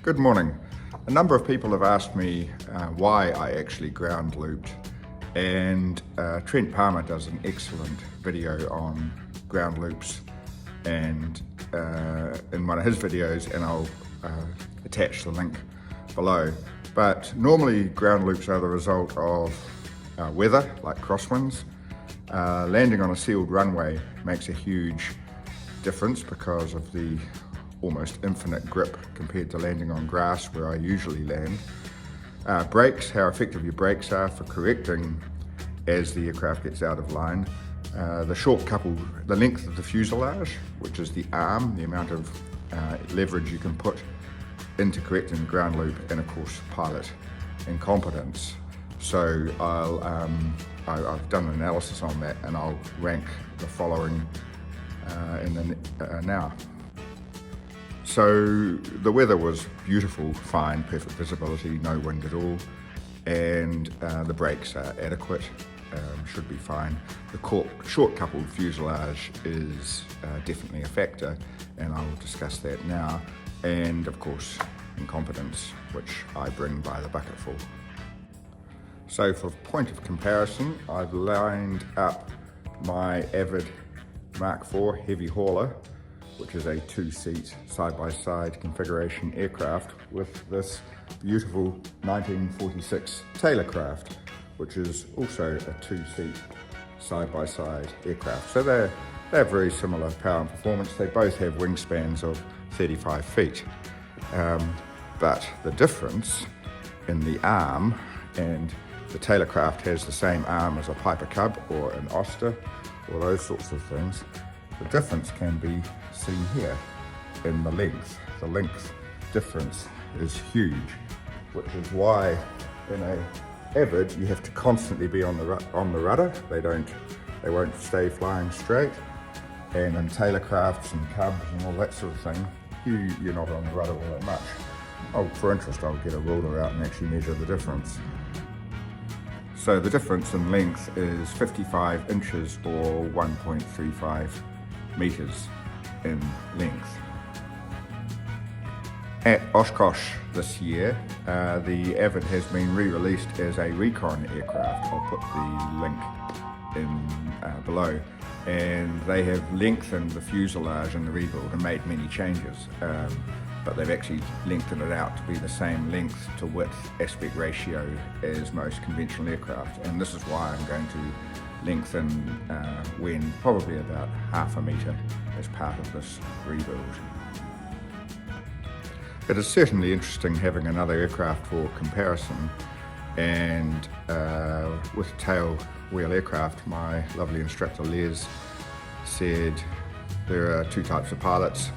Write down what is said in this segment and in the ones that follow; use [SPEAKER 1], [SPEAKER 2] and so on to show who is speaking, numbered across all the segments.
[SPEAKER 1] Good morning. A number of people have asked me why I actually ground looped, and Trent Palmer does an excellent video on ground loops and in one of his videos, and I'll attach the link below. But normally ground loops are the result of weather, like crosswinds. Landing on a sealed runway makes a huge difference because of the almost infinite grip compared to landing on grass where I usually land. Brakes, how effective your brakes are for correcting as the aircraft gets out of line. The length of the fuselage, which is the arm, the amount of leverage you can put into correcting the ground loop, and of course pilot incompetence. So I've done an analysis on that, and I'll rank the following now. So the weather was beautiful, fine, perfect visibility, no wind at all, and the brakes are adequate, should be fine. The short coupled fuselage is definitely a factor, and I'll discuss that now. And of course, incompetence, which I bring by the bucketful. So for point of comparison, I've lined up my Avid Mark IV heavy hauler, which is a 2-seat side-by-side configuration aircraft, with this beautiful 1946 Taylorcraft, which is also a 2-seat side-by-side aircraft. So they have very similar power and performance. They both have wingspans of 35 feet. But the difference in the arm, and the Taylorcraft has the same arm as a Piper Cub or an Oster or those sorts of things, the difference can be seen here in the length. The length difference is huge, which is why in a Avid you have to constantly be on the rudder. They won't stay flying straight. And in Taylorcrafts and Cubs and all that sort of thing, you're not on the rudder all that much. Oh, for interest, I'll get a ruler out and actually measure the difference. So the difference in length is 55 inches or 1.35 meters in length. At Oshkosh this year, the Avid has been re-released as a recon aircraft. I'll put the link in below. And they have lengthened the fuselage in the rebuild and made many changes. But they've actually lengthened it out to be the same length to width aspect ratio as most conventional aircraft. And this is why I'm going to lengthen WEN probably about half a metre as part of this rebuild. It is certainly interesting having another aircraft for comparison, and with tail wheel aircraft, my lovely instructor Les said there are two types of pilots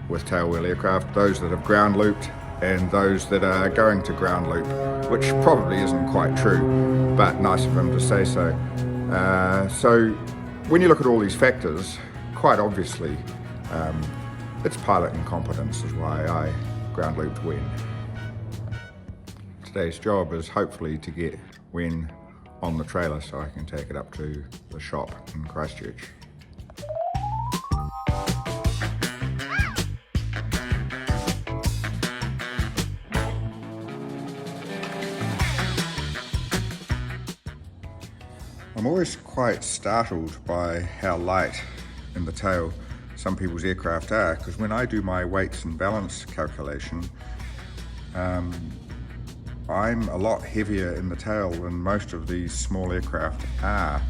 [SPEAKER 1] with tail wheel aircraft: those that have ground looped and those that are going to ground loop, which probably isn't quite true, but nice of him to say so. So when you look at all these factors, quite obviously it's pilot incompetence is why I ground looped WEN. Today's job is hopefully to get WEN on the trailer so I can take it up to the shop in Christchurch. I'm always quite startled by how light in the tail some people's aircraft are, because when I do my weights and balance calculation, I'm a lot heavier in the tail than most of these small aircraft are.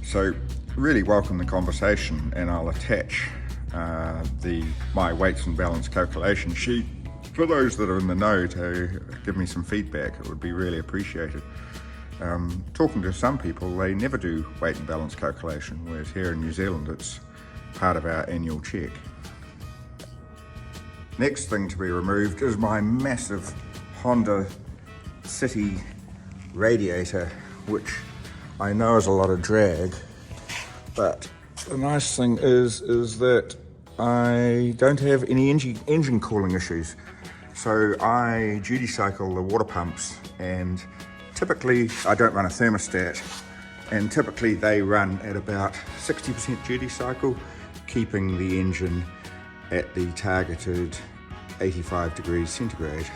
[SPEAKER 1] So really welcome the conversation, and I'll attach my weights and balance calculation sheet for those that are in the know to give me some feedback. It would be really appreciated. Talking to some people, they never do weight and balance calculation, whereas here in New Zealand it's part of our annual check. Next thing to be removed is my massive Honda City radiator, which I know is a lot of drag, but the nice thing is that I don't have any engine cooling issues. So I duty cycle the water pumps, and typically I don't run a thermostat, and typically they run at about 60% duty cycle, keeping the engine at the targeted 85 degrees centigrade.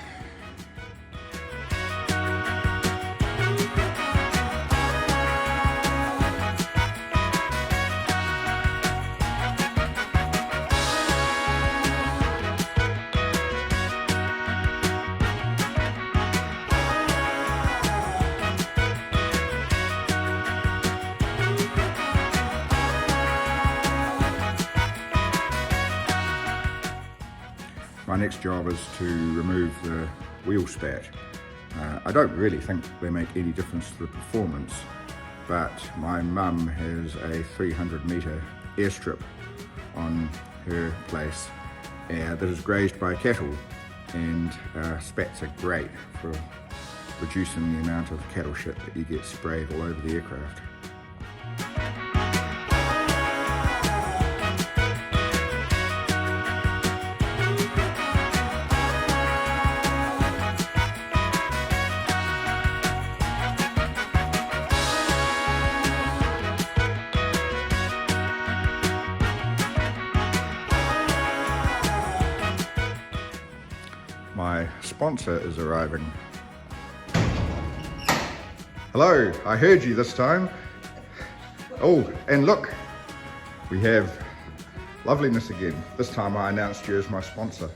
[SPEAKER 1] My next job is to remove the wheel spat. I don't really think they make any difference to the performance, but my mum has a 300-metre airstrip on her place that is grazed by cattle, and spats are great for reducing the amount of cattle shit that you get sprayed all over the aircraft. My sponsor is arriving. Hello, I heard you this time. Oh, and look, we have loveliness again. This time I announced you as my sponsor.